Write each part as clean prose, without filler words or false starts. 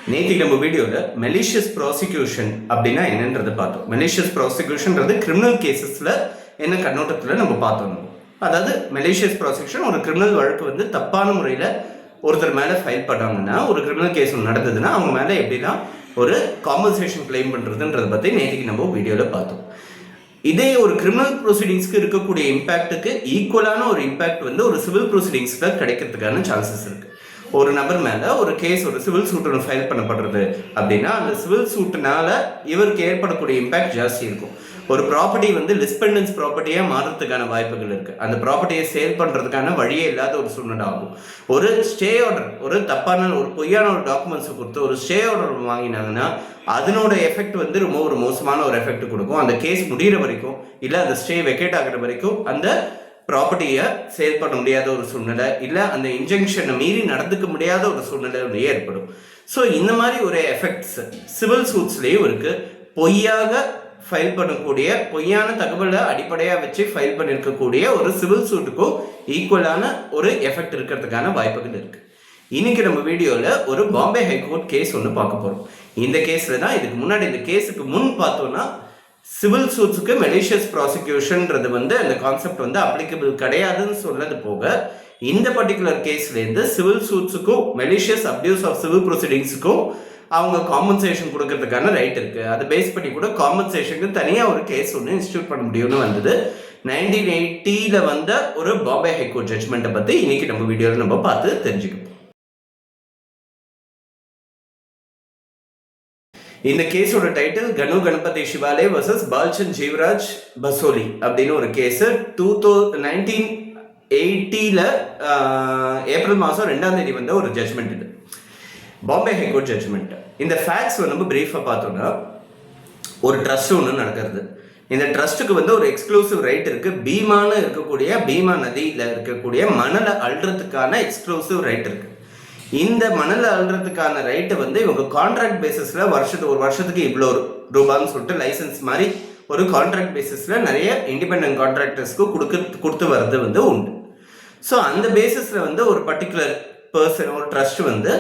நேற்றுக்கு நம்ம வீடியோவில் மெலிஷியஸ் ப்ராசிக்யூஷன் அப்படின்னா என்னன்றதை பார்த்தோம். மெலிஷியஸ் ப்ராசிக்யூஷன்றது கிரிமினல் கேசஸில் என்ன கண்ணோட்டத்தில் நம்ம பார்த்தோம். அதாவது மெலிஷியஸ் ப்ராசிக்யூஷன் ஒரு கிரிமினல் வழக்கு வந்து தப்பான முறையில் ஒருத்தர் மேலே ஃபைல் பண்ணாங்கன்னா, ஒரு கிரிமினல் கேஸ் நடந்ததுன்னா அவங்க மேலே எப்படின்னா ஒரு காம்பன்சேஷன் கிளைம் பண்ணுறதுன்றதை பற்றி நேற்றுக்கு நம்ம வீடியோவில் பார்த்தோம். இதே ஒரு கிரிமினல் ப்ரொசீடிங்ஸ்க்கு இருக்கக்கூடிய இம்பேக்ட்டுக்கு ஈக்குவலான ஒரு இம்பேக்ட் வந்து ஒரு சிவில் ப்ரொசீடிங்ஸில் கிடைக்கிறதுக்கான சான்சஸ் இருக்குது. ஒரு நபர் மேலே ஒரு கேஸ், ஒரு சிவில் சூட் ஒன்று ஃபைல் பண்ணப்படுறது அப்படின்னா அந்த சிவில் சூட்டுனால இவருக்கு ஏற்படக்கூடிய இம்பேக்ட் ஜாஸ்தி இருக்கும். ஒரு ப்ராப்பர்ட்டி வந்து லிஸ்பெண்டன்ஸ் ப்ராப்பர்ட்டியாக மாறுறதுக்கான வாய்ப்புகள் இருக்குது. அந்த ப்ராப்பர்ட்டியை சேல் பண்ணுறதுக்கான வழியே இல்லாத ஒரு சூழ்நிலை ஆகும். ஒரு ஸ்டே ஆர்டர், ஒரு தப்பான ஒரு பொய்யான ஒரு டாக்குமெண்ட்ஸை கொடுத்து ஒரு ஸ்டே ஆர்டர் வாங்கினாங்கன்னா அதனோட எஃபெக்ட் வந்து ரொம்ப ஒரு மோசமான ஒரு எஃபெக்ட் கொடுக்கும். அந்த கேஸ் முடிகிற வரைக்கும், இல்லை அந்த ஸ்டே வெக்கேட் ஆகிற வரைக்கும் அந்த ப்ராப்பர்ட்டியை சேல் பண்ண முடியாத ஒரு சூழ்நிலை, இல்லை அந்த இன்ஜெக்ஷனை மீறி நடந்துக்க முடியாத ஒரு சூழ்நிலை ஏற்படும். ஸோ இந்த மாதிரி ஒரு எஃபெக்ட்ஸ் சிவில் சூட்ஸ்லேயும் இருக்குது. பொய்யாக ஃபைல் பண்ணக்கூடிய, பொய்யான தகவலை அடிப்படையாக வச்சு ஃபைல் பண்ணியிருக்கக்கூடிய ஒரு சிவில் சூட்டுக்கும் ஈக்குவலான ஒரு எஃபெக்ட் இருக்கிறதுக்கான வாய்ப்புகள் இருக்குது. இன்னைக்கு நம்ம வீடியோவில் ஒரு பாம்பே ஹைகோர்ட் கேஸ் ஒன்று பார்க்க போகிறோம். இந்த கேஸில் தான் இதுக்கு முன்னாடி, இந்த கேஸுக்கு முன் பார்த்தோன்னா சிவில் சூட்ஸுக்கு மெலிஷியஸ் ப்ராசிக்யூஷன்றது வந்து அந்த கான்செப்ட் வந்து அப்ளிகபிள் கிடையாதுன்னு சொன்னது போக, இந்த பர்டிகுலர் கேஸ்லேருந்து சிவில் சூட்ஸுக்கும் மெலிஷியஸ் அப்யூஸ் ஆஃப் சிவில் ப்ரொசீடிங்ஸுக்கும் அவங்க காம்பன்சேஷன் கொடுக்கறதுக்கான ரைட் இருக்குது. அதை பேஸ் பண்ணி கூட காம்பன்சேஷனுக்கு தனியாக ஒரு கேஸ் ஒன்று இன்ஸ்டியூட் பண்ண முடியும்னு வந்தது. 1980 வந்த ஒரு பாம்பே ஹைகோர்ட் ஜட்ஜ்மெண்ட்டை பற்றி இன்னைக்கு நம்ம வீடியோவில் நம்ம பார்த்து தெரிஞ்சுக்கணும். இந்த கேஸோட டைட்டில் கனு கணபதி சிவாலே வர்சஸ் பால்சந்த் ஜீவராஜ் பசோலி அப்படின்னு ஒரு கேஸு. 1980 ஏப்ரல் மாதம் 2ஆம் தேதி வந்த ஒரு ஜட்ஜ்மெண்ட். இது பாம்பே ஹைகோர்ட் ஜட்ஜ்மெண்ட். இந்த ஃபேக்ட்ஸ் நம்ம பிரீஃபாக பார்த்தோம்னா, ஒரு ட்ரஸ்ட் ஒன்று நடக்கிறது. இந்த ட்ரஸ்ட்டுக்கு வந்து ஒரு எக்ஸ்க்ளூசிவ் ரைட் இருக்குது. பீமான்னு இருக்கக்கூடிய, பீமா நதியில் இருக்கக்கூடிய மணலை அள்ளுறதுக்கான எக்ஸ்க்ளூசிவ் ரைட் இருக்குது. இந்த மணல் அள்ளுறதுக்கான ரைட்டை வந்து இவங்க கான்ட்ராக்ட் பேசிஸில் ஒரு வருஷத்துக்கு இவ்வளோ ரூபான்னு சொல்லிட்டு லைசன்ஸ் மாதிரி ஒரு கான்ட்ராக்ட் பேசிஸில் நிறைய இண்டிபெண்டன்ட் கான்ட்ராக்டர்ஸ்க்கு கொடுத்து வர்றது வந்து உண்டு. ஸோ அந்த பேசிஸில் வந்து ஒரு பர்டிகுலர் பர்சன், ஒரு ட்ரஸ்ட் வந்து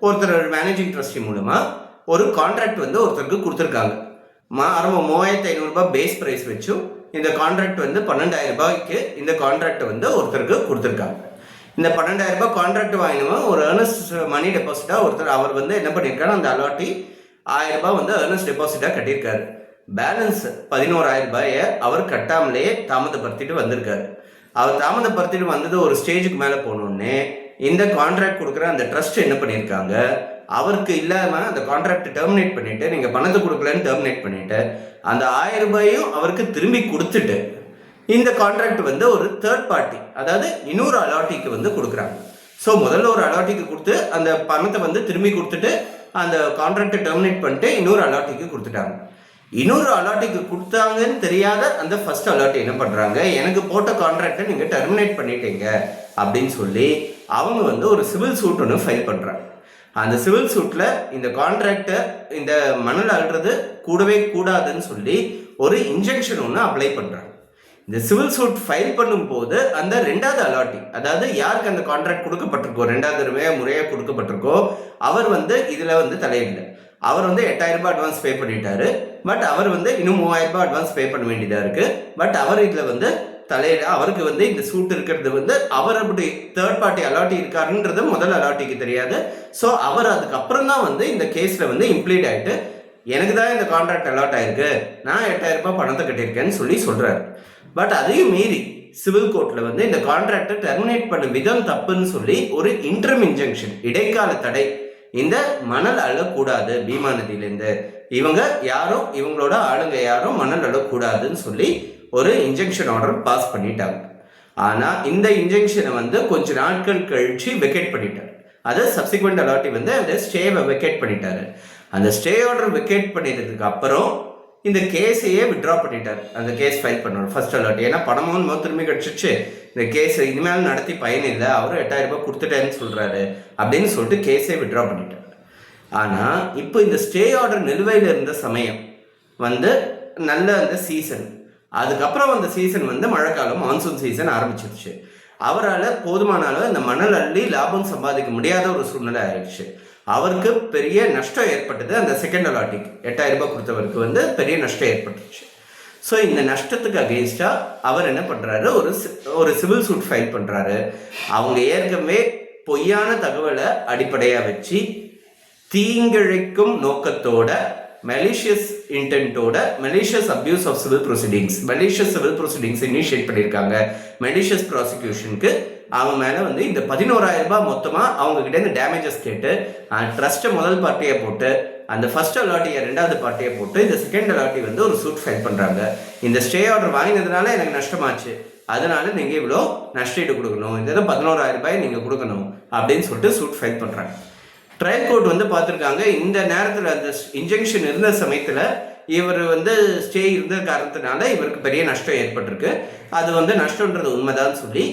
ஒருத்தர் மேனேஜிங் ட்ரஸ்டி மூலமாக ஒரு கான்ட்ராக்ட் வந்து ஒருத்தருக்கு கொடுத்துருக்காங்க. 3500 ரூபாய் பேஸ் ப்ரைஸ் வச்சும் இந்த கான்ட்ராக்ட் வந்து 12,000 ரூபாய்க்கு இந்த கான்ட்ராக்டை வந்து ஒருத்தருக்கு கொடுத்துருக்காங்க. இந்த 12,000 ரூபாய் கான்ட்ராக்ட் வாங்கினவன் ஒரு ஏர்னஸ்ட் மணி டெபாசிட்டாக ஒருத்தர், அவர் வந்து என்ன பண்ணியிருக்காரு, அந்த அலாட்டி 1000 ரூபாய் வந்து ஏர்னஸ்ட் டெபாசிட்டாக கட்டியிருக்காரு. பேலன்ஸ் 11,000 ரூபாயை அவர் கட்டாமலே தாமதப்படுத்திட்டு வந்திருக்காரு. அவர் தாமதப்படுத்திட்டு வந்தது ஒரு ஸ்டேஜுக்கு மேலே போனோடனே இந்த கான்ட்ராக்ட் கொடுக்குற அந்த ட்ரஸ்ட் என்ன பண்ணியிருக்காங்க, அவருக்கு இல்லாமல் அந்த கான்ட்ராக்ட் டெர்மினேட் பண்ணிவிட்டு, நீங்கள் பணத்தை கொடுக்கலன்னு டெர்மினேட் பண்ணிவிட்டு அந்த 1000 ரூபாயும் அவருக்கு திரும்பி கொடுத்துட்டு இந்த கான்ட்ராக்ட் வந்து ஒரு தேர்ட் பார்ட்டி, அதாவது இன்னொரு அலாட்டிக்கு வந்து கொடுக்குறாங்க. ஸோ முதல்ல ஒரு அலாட்டிக்கு கொடுத்து அந்த பணத்தை வந்து திரும்பி கொடுத்துட்டு அந்த கான்ட்ராக்டை டெர்மினேட் பண்ணிட்டு இன்னொரு அலாட்டிக்கு கொடுத்துட்டாங்க. இன்னொரு அலாட்டிக்கு கொடுத்தாங்கன்னு தெரியாத அந்த ஃபர்ஸ்ட் அலாட்டி என்ன பண்ணுறாங்க, எனக்கு போட்ட கான்ட்ராக்டை நீங்கள் டெர்மினேட் பண்ணிட்டீங்க அப்படின்னு சொல்லி அவங்க வந்து ஒரு சிவில் சூட் ஒன்று ஃபைல் பண்ணுறாங்க. அந்த சிவில் சூட்டில் இந்த கான்ட்ராக்டை, இந்த மணல் அள்ளுறது கூடவே கூடாதுன்னு சொல்லி ஒரு இன்ஜெக்ஷன் ஒன்று அப்ளை பண்ணுறாங்க. இந்த சிவில் சூட் ஃபைல் பண்ணும்போது அந்த 2வது அலாட்டி, அதாவது யாருக்கு அந்த கான்ட்ராக்ட் கொடுக்கப்பட்டிருக்கோ, 2வது முறையாக கொடுக்கப்பட்டிருக்கோ, அவர் வந்து இதில் வந்து தலையிடல. அவர் வந்து 8,000 ரூபாய் அட்வான்ஸ் பே பண்ணிட்டாரு. பட் அவர் வந்து இன்னும் 3,000 ரூபாய் அட்வான்ஸ் பே பண்ண வேண்டியதாக இருக்குது. பட் அவர் இதில் வந்து தலையிட, அவருக்கு வந்து இந்த சூட் இருக்கிறது வந்து அவர் அப்படி தேர்ட் பார்ட்டி அலாட்டி இருக்காருன்றது முதல் அலாட்டிக்கு தெரியாது. ஸோ அவர் அதுக்கப்புறம் தான் வந்து இந்த கேஸில் வந்து இம்ப்ளீட் ஆகிட்டு, எனக்கு தான் இந்த கான்ட்ராக்ட் அலாட் ஆயிருக்கு, நான் 8,000 ரூபாய் பணத்தை கட்டியிருக்கேன்னு சொல்கிறாரு. பட் அதையும் மீறி சிவில் கோர்ட்டில் வந்து இந்த கான்ட்ராக்டை டெர்மினேட் பண்ண விதம் தப்புன்னு சொல்லி ஒரு இன்டர்ம் இன்ஜெக்ஷன், இடைக்கால தடை, இந்த மணல் அள்ளக்கூடாது பீமா நதியிலேருந்து, இவங்க யாரும், இவங்களோட ஆளுங்க யாரும் மணல் அள்ளக்கூடாதுன்னு சொல்லி ஒரு இன்ஜெக்ஷன் ஆர்டர் பாஸ் பண்ணிட்டாங்க. ஆனால் இந்த இன்ஜெக்ஷனை வந்து கொஞ்ச நாட்கள் கழிச்சு வெக்கேட் பண்ணிட்டார். அதை சப்சிக்வெண்ட் அலாட்டி வந்து அந்த ஸ்டேவை வெக்கேட் பண்ணிட்டாரு. அந்த ஸ்டே ஆர்டர் வெக்கேட் பண்ணிட்டதுக்கு அப்புறம் இந்த கேஸையே விட்ரா பண்ணிட்டார். அந்த கேஸ் ஃபைல் பண்ணார் ஃபர்ஸ்ட் அலாட். ஏன்னா பணமும் திரும்பி கிடச்சிச்சு, இந்த கேஸ் இனிமேல் நடத்தி பயன் இல்லை, அவரும் 8,000 ரூபாய் கொடுத்துட்டேன்னு சொல்கிறாரு அப்படின்னு சொல்லிட்டு கேஸே விட்ரா பண்ணிட்டார். ஆனால் இப்போ இந்த ஸ்டே ஆர்டர் நிலுவையில் இருந்த சமயம் வந்து நல்ல அந்த சீசன், அதுக்கப்புறம் அந்த சீசன் வந்து மழைக்காலம், மான்சூன் சீசன் ஆரம்பிச்சிருச்சு. அவரால் போதுமான அளவு இந்த மணல் அள்ளி லாபம் சம்பாதிக்க முடியாத ஒரு சூழ்நிலை ஆயிடுச்சு. அவருக்கு பெரிய நஷ்டம் ஏற்பட்டது. அந்த செகண்ட் அலாட்டிக்கு 8000 ரூபாய் கொடுத்தவருக்கு வந்து பெரிய நஷ்டம் ஏற்பட்டுச்சு. ஸோ இந்த நஷ்டத்துக்கு அகெயின்ஸ்டாக அவர் என்ன பண்ணுறாரு, ஒரு சிவில் சூட் ஃபைல் பண்ணுறாரு. அவங்க ஏற்கனவே பொய்யான தகவலை அடிப்படையாக வச்சு தீங்கிழைக்கும் நோக்கத்தோட மெலிஷியஸ் இன்டென்ட்டோட malicious abuse of civil proceedings, malicious civil proceedings initiate பண்ணியிருக்காங்க. மெலிஷியஸ் ப்ராசிக்யூஷனுக்கு அவங்க மேலே வந்து இந்த 11,000 ரூபாய் மொத்தமாக அவங்ககிட்ட இந்த டேமேஜஸ் கேட்டு ட்ரஸ்ட்டை முதல் பார்ட்டியை போட்டு அந்த ஃபர்ஸ்ட் அலாட்டியை ரெண்டாவது பார்ட்டியை போட்டு இந்த செகண்ட் அலாட்டி வந்து ஒரு சூட் ஃபைல் பண்ணுறாங்க. இந்த ஸ்டே ஆர்டர் வாங்கினதுனால எனக்கு நஷ்டமாச்சு, அதனால நீங்கள் இவ்வளோ நஷ்டீடு கொடுக்கணும், இந்த 11,000 ரூபாய் நீங்கள் கொடுக்கணும் அப்படின்னு சொல்லிட்டு சூட் ஃபைல் பண்ணுறாங்க. ட்ரையல் கோர்ட் வந்து பார்த்துருக்காங்க. இந்த நேரத்தில் அந்த இன்ஜெக்ஷன் இருந்த சமயத்தில் இவர் வந்து ஸ்டே இருந்த காரணத்தினால இவருக்கு பெரிய நஷ்டம் ஏற்பட்டிருக்கு. அது வந்து நஷ்டன்றது உண்மைதான் சொல்லி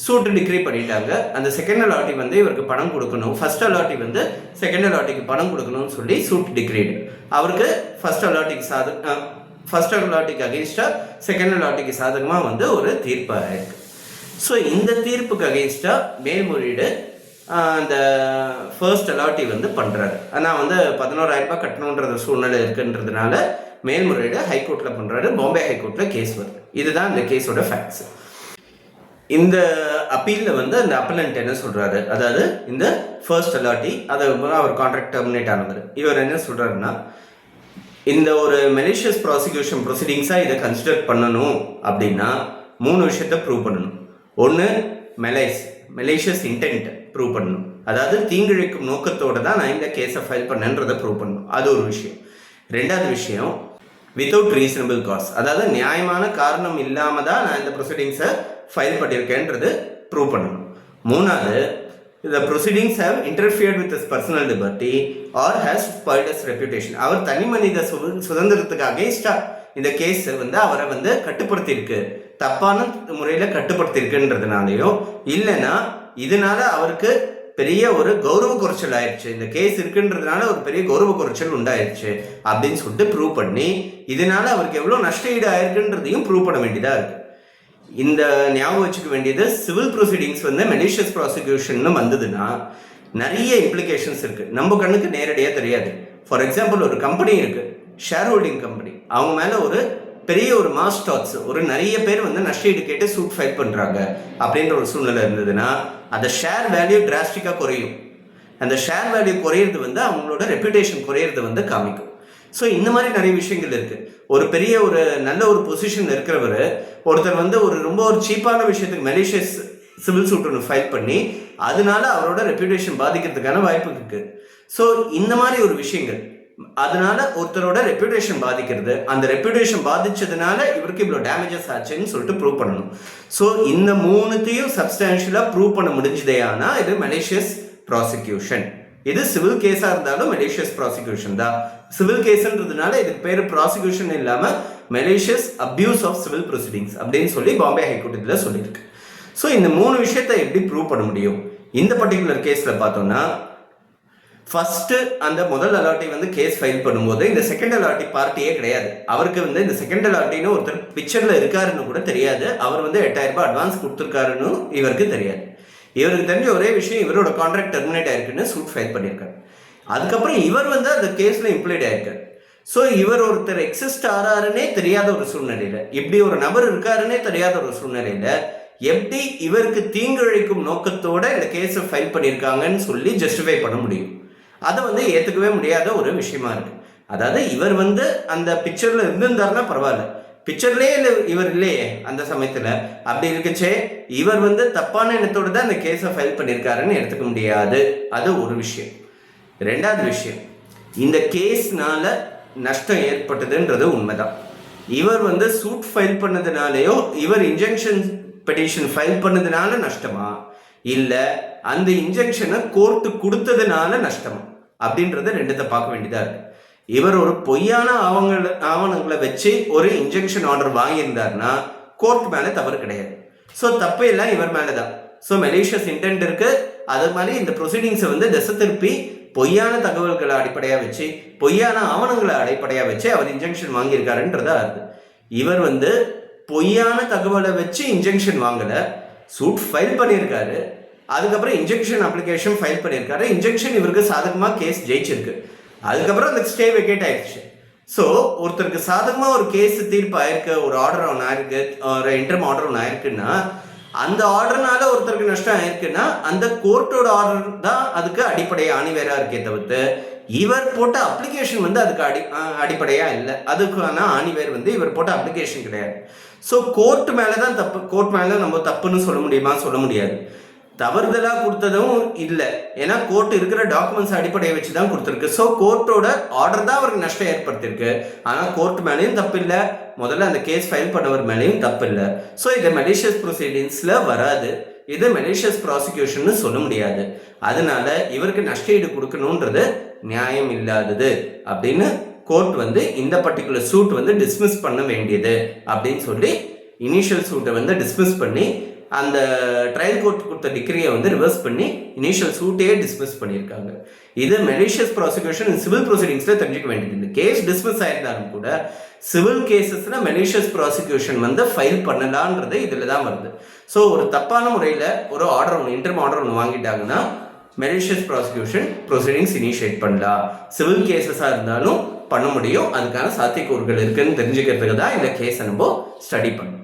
சூட்டு டிக்ரி பண்ணிட்டாங்க. அந்த செகண்ட் அலாட்டி வந்து இவருக்கு பணம் கொடுக்கணும், ஃபர்ஸ்ட் அலாட்டி வந்து செகண்ட் அலாட்டிக்கு பணம் கொடுக்கணும்னு சொல்லி சூட் டிக்ரீடு. அவருக்கு ஃபர்ஸ்ட் அலாட்டிக்கு அகெயின்ஸ்டாக செகண்ட் அலாட்டிக்கு சாதகமாக வந்து ஒரு தீர்ப்பு ஆயிருக்கு. ஸோ இந்த தீர்ப்புக்கு அகெயின்ஸ்டாக மேல்முறையீடு அந்த ஃபர்ஸ்ட் அலாட்டி வந்து பண்ணுறாரு. ஆனால் வந்து 11,000 ரூபாய் கட்டணுன்ற சூழ்நிலை இருக்குன்றதுனால மேல்முறையீடு ஹைகோர்ட்டில் பண்ணுறாரு. பாம்பே ஹைகோர்ட்டில் கேஸ் வருது. இதுதான் இந்த கேஸோட ஃபேக்ட்ஸ். இந்த அப்பீலில் வந்து அந்த அப்பலண்ட் என்ன சொல்கிறாரு, அதாவது இந்த ஃபர்ஸ்ட் அலாட்டி அதை அவர் கான்ட்ராக்ட் டெர்மினேட் ஆனவர், இவர் என்ன சொல்கிறாருன்னா, இந்த ஒரு மெலிஷியஸ் ப்ராசிக்யூஷன் ப்ரொசீடிங்ஸாக இதை கன்சிடர் பண்ணணும் அப்படின்னா 3 விஷயத்தை ப்ரூவ் பண்ணணும். ஒன்று மெலிஷியஸ் இன்டென்ட் ப்ரூவ் பண்ணணும், அதாவது தீங்கிழைக்கும் நோக்கத்தோடு தான் நான் இந்த கேஸை ஃபைல் பண்ணேன்றதை ப்ரூவ் பண்ணணும், அது ஒரு விஷயம். ரெண்டாவது விஷயம் வித்தவுட் ரீசனபிள் காஸ், அதாவது நியாயமான காரணம் இல்லாமல் தான் நான் இந்த ப்ரொசீடிங்ஸை ஃபைல் பண்ணியிருக்கேன்றது ப்ரூவ் பண்ணணும். மூணாவது, the proceedings have interfered with his personal liberty or has spoiled his reputation. அவர் தனி மனித சுதந்திரத்துக்கு அகெயின்ஸ்டாக இந்த கேஸ் வந்து அவரை வந்து கட்டுப்படுத்தியிருக்கு, தப்பான முறையில் கட்டுப்படுத்தியிருக்குன்றதுனாலையோ இல்லைன்னா இதனால அவருக்கு பெரிய ஒரு கௌரவ குறைச்சல் ஆயிடுச்சு, இந்த கேஸ் இருக்குன்றதுனால ஒரு பெரிய கௌரவ குறைச்சல் உண்டாயிருச்சு அப்படின்னு சொல்லிட்டு ப்ரூவ் பண்ணி இதனால அவருக்கு எவ்வளோ நஷ்ட ஈடு ஆயிருக்குன்றதையும் ப்ரூவ் பண்ண வேண்டியதாக இருக்குது. இந்த ஞாபகம் வச்சுக்க வேண்டியது, சிவில் ப்ரொசீடிங்ஸ் வந்து மெலிஷியஸ் ப்ராசிக்யூஷன் வந்ததுன்னா நிறைய இம்ப்ளிகேஷன்ஸ் இருக்குது, நம்ம கண்ணுக்கு நேரடியாக தெரியாது. ஃபார் எக்ஸாம்பிள், ஒரு கம்பெனி இருக்குது, ஷேர் ஹோல்டிங் கம்பெனி, அவங்க மேலே ஒரு பெரிய ஒரு மாஸ் ஸ்டாக்ஸ் ஒரு நிறைய பேர் வந்து நஷ்டஈடு கேட்டு சூட் ஃபைல் பண்ணுறாங்க அப்படின்ற ஒரு சூழ்நிலை இருந்ததுன்னா அந்த ஷேர் வேல்யூ டிராஸ்டிக்காக குறையும். அந்த ஷேர் வேல்யூ குறையிறது வந்து அவங்களோட ரெப்யூட்டேஷன் குறையிறது வந்து காமிக்கும். ஸோ இந்த மாதிரி நிறைய விஷயங்கள் இருக்குது. ஒரு பெரிய ஒரு நல்ல ஒரு பொசிஷனில் இருக்கிறவர் ஒருத்தர் வந்து ரொம்ப ஒரு சீப்பான விஷயத்துக்கு மெலிஷியஸ் சிவில் சூட் ஒன்று ஃபைல் பண்ணி அதனால அவரோட ரெப்யூட்டேஷன் பாதிக்கிறதுக்கான வாய்ப்பு இருக்குது. ஸோ இந்த மாதிரி ஒரு விஷயங்கள், அதனால ஒருத்தரோட ரெப்யூட்டேஷன் பாதிக்கிறது, அந்த ரெப்யூட்டேஷன் பாதிச்சதுனால இவருக்கு இவ்வளோ டேமேஜஸ் ஆச்சுன்னு சொல்லிட்டு ப்ரூவ் பண்ணணும். ஸோ இந்த மூணுத்தையும் சப்ஸ்டான்ஷியலாக ப்ரூவ் பண்ண முடிஞ்சதே ஆனால் இது மெலிஷியஸ் ப்ராசிக்யூஷன். இது சிவில் கேஸாக இருந்தாலும் மெலிஷியஸ் ப்ராசிக்யூஷன் தான். சிவில் கேஸ்ன்றதுனால இதுக்கு பேர் ப்ராசிக்யூஷன் இல்லாமல் malicious abuse of civil proceedings அப்படின்னு சொல்லி பாம்பே ஹைகோர்ட் இதில் சொல்லியிருக்கு. ஸோ இந்த 3 விஷயத்தை எப்படி ப்ரூவ் பண்ண முடியும் இந்த பர்டிகுலர் கேஸில் பார்த்தோம்னா, ஃபர்ஸ்ட் அந்த முதல் அலாட்டி வந்து கேஸ் ஃபைல் பண்ணும்போது இந்த செகண்ட் அலாட்டி பார்ட்டியே கிடையாது. அவருக்கு வந்து இந்த செகண்ட் அலாட்டின்னு ஒருத்தர் பிக்சரில் இருக்காருன்னு கூட தெரியாது. அவர் வந்து 8000 ரூபாய் அட்வான்ஸ் கொடுத்துருக்காருன்னு இவருக்கு தெரியாது. இவருக்கு தெரிஞ்ச ஒரே விஷயம், இவரோட கான்ட்ராக்ட் டெர்மினேட் ஆயிருக்குன்னு சூட் ஃபைல் பண்ணியிருக்காரு. அதுக்கப்புறம் இவர் வந்து அந்த கேஸில் இம்ப்ளீட் ஆயிருக்காரு. ஸோ இவர் ஒருத்தர் எக்ஸிஸ்ட் ஆறாருன்னே தெரியாத ஒரு சூழ்நிலையில், இப்படி ஒரு நபர் இருக்காருன்னே தெரியாத ஒரு சூழ்நிலையில் எப்படி இவருக்கு தீங்கிழைக்கும் நோக்கத்தோட இந்த கேஸை ஃபைல் பண்ணியிருக்காங்கன்னு சொல்லி ஜஸ்டிஃபை பண்ண முடியும்? அதை வந்து ஏற்றுக்கவே முடியாத ஒரு விஷயமா இருக்கு. அதாவது இவர் வந்து அந்த பிக்சரில் இருந்திருந்தாருன்னா பரவாயில்ல, பிக்சர்லேயே இவர் இல்லையே அந்த சமயத்தில். அப்படி இருக்குச்சே இவர் வந்து தப்பான எண்ணத்தோடு தான் இந்த கேஸை ஃபைல் பண்ணியிருக்காருன்னு எடுத்துக்க முடியாது. அது ஒரு விஷயம். ரெண்டாவது விஷயம், இந்த கேஸ்னால நஷ்டம் ஏற்பட்டதுன்றது உண்மைதான். இவர் வந்து சூட் ஃபைல் பண்ணதுனாலேயோ இவர் இன்ஜெக்ஷன் பெட்டிஷன் ஃபைல் பண்ணதுனால நஷ்டமா, இல்லை அந்த இன்ஜெக்ஷனை கோர்ட்டு கொடுத்ததுனால நஷ்டமா அப்படின்றத ரெண்டுத்தை பார்க்க வேண்டியதாக இருக்கு. இவர் ஒரு பொய்யான ஆவணங்களை வச்சு ஒரு இன்ஜெக்ஷன் ஆர்டர் வாங்கியிருந்தாருன்னா கோர்ட் மேலே தவறு கிடையாது. ஸோ தப்பு எல்லாம் இவர் மேலே தான். ஸோ மெலிஷியஸ் இன்டென்ட் இருக்கு. அது மாதிரி இந்த ப்ரொசீடிங்ஸை வந்து திசை திருப்பி பொய்யான தகவல்களை அடிப்படையாக வச்சு பொய்யான ஆவணங்களை அடிப்படையாக வச்சு அவர் இன்ஜெக்ஷன் வாங்கியிருக்காருன்றதா இருக்கு. இவர் வந்து பொய்யான தகவலை வச்சு இன்ஜெக்ஷன் வாங்கலை, சூட் ஃபைல் பண்ணியிருக்காரு, அதுக்கப்புறம் இன்ஜெக்ஷன் அப்ளிகேஷன் ஃபைல் பண்ணியிருக்காரு, இன்ஜெக்ஷன் இவருக்கு சாதகமாக கேஸ் ஜெயிச்சிருக்கு, அதுக்கப்புறம் அந்த ஸ்டே வெக்கேட் ஆயிடுச்சு. ஸோ ஒருத்தருக்கு சாதகமாக ஒரு கேஸ் தீர்ப்பு ஆயிருக்கு, ஒரு ஆர்டர் ஒன்று ஆயிருக்கு, ஒரு இன்டர்ம் ஆர்டர் ஒன்று ஆயிருக்குன்னா அந்த ஆர்டர்னால ஒருத்தருக்கு நஷ்டம் ஆயிருக்குன்னா அந்த கோர்ட்டோட ஆர்டர் தான் அதுக்கு அடிப்படையாக ஆணிவேராக இருக்கே தவிர்த்து இவர் போட்ட அப்ளிகேஷன் வந்து அதுக்கு அடிப்படையாக இல்லை, அதுக்கான ஆணிவேர் வந்து இவர் போட்ட அப்ளிகேஷன் கிடையாது. ஸோ கோர்ட் மேலே தான் தப்பு, கோர்ட் மேலே நம்ம தப்புன்னு சொல்ல முடியுமா? சொல்ல முடியாது. தவறுதலாக கொடுத்ததும் இல்லை, ஏன்னா கோர்ட் இருக்கிற டாக்குமெண்ட்ஸ் அடிப்படையை வச்சு தான் கொடுத்துருக்கு. ஸோ கோர்ட்டோட ஆர்டர் தான் அவருக்கு நஷ்டம் ஏற்படுத்தியிருக்கு. ஆனால் கோர்ட் மேலேயும் தப்பு இல்லை, முதல்ல அந்த கேஸ் ஃபைல் பண்ணவர் மேலேயும் தப்பு இல்லை. ஸோ இது மெலிஷியஸ் ப்ரொசீடிங்ஸில் வராது, இது மெலிஷியஸ் ப்ராசிக்யூஷன் சொல்ல முடியாது. அதனால இவருக்கு நஷ்டஈடு கொடுக்கணுன்றது நியாயம் இல்லாதது அப்படின்னு கோர்ட் வந்து இந்த பர்டிகுலர் சூட் வந்து டிஸ்மிஸ் பண்ண வேண்டியது அப்படின்னு சொல்லி இனிஷியல் சூட்டை வந்து டிஸ்மிஸ் பண்ணி அந்த ட்ரையல் கோர்ட் கொடுத்த டிகிரியை வந்து ரிவர்ஸ் பண்ணி இனிஷியல் சூட்டையே டிஸ்மிஸ் பண்ணியிருக்காங்க. இது மெலிஷியஸ் ப்ராசிக்யூஷன் சிவில் ப்ரொசீடிங்ஸில் தெரிஞ்சுக்க வேண்டியது. இந்த கேஸ் டிஸ்மிஸ் ஆயிருந்தாலும் கூட சிவில் கேசஸில் மெலிஷியஸ் ப்ராசிக்யூஷன் வந்து ஃபைல் பண்ணலான்றது இதில் தான் வருது. ஸோ ஒரு தப்பான முறையில் ஒரு ஆர்டர் ஒன்று இன்டர்ம் ஆர்டர் ஒன்று வாங்கிட்டாங்கன்னா மெலிஷியஸ் ப்ராசிக்யூஷன் ப்ரொசீடிங்ஸ் இனிஷியேட் பண்ணலாம். சிவில் கேசஸாக இருந்தாலும் பண்ண முடியும், அதுக்கான சாத்தியக்கூறுகள் இருக்குன்னு தெரிஞ்சுக்கிறதுக்கு தான் இந்த கேஸை நம்ம ஸ்டடி பண்ணணும்.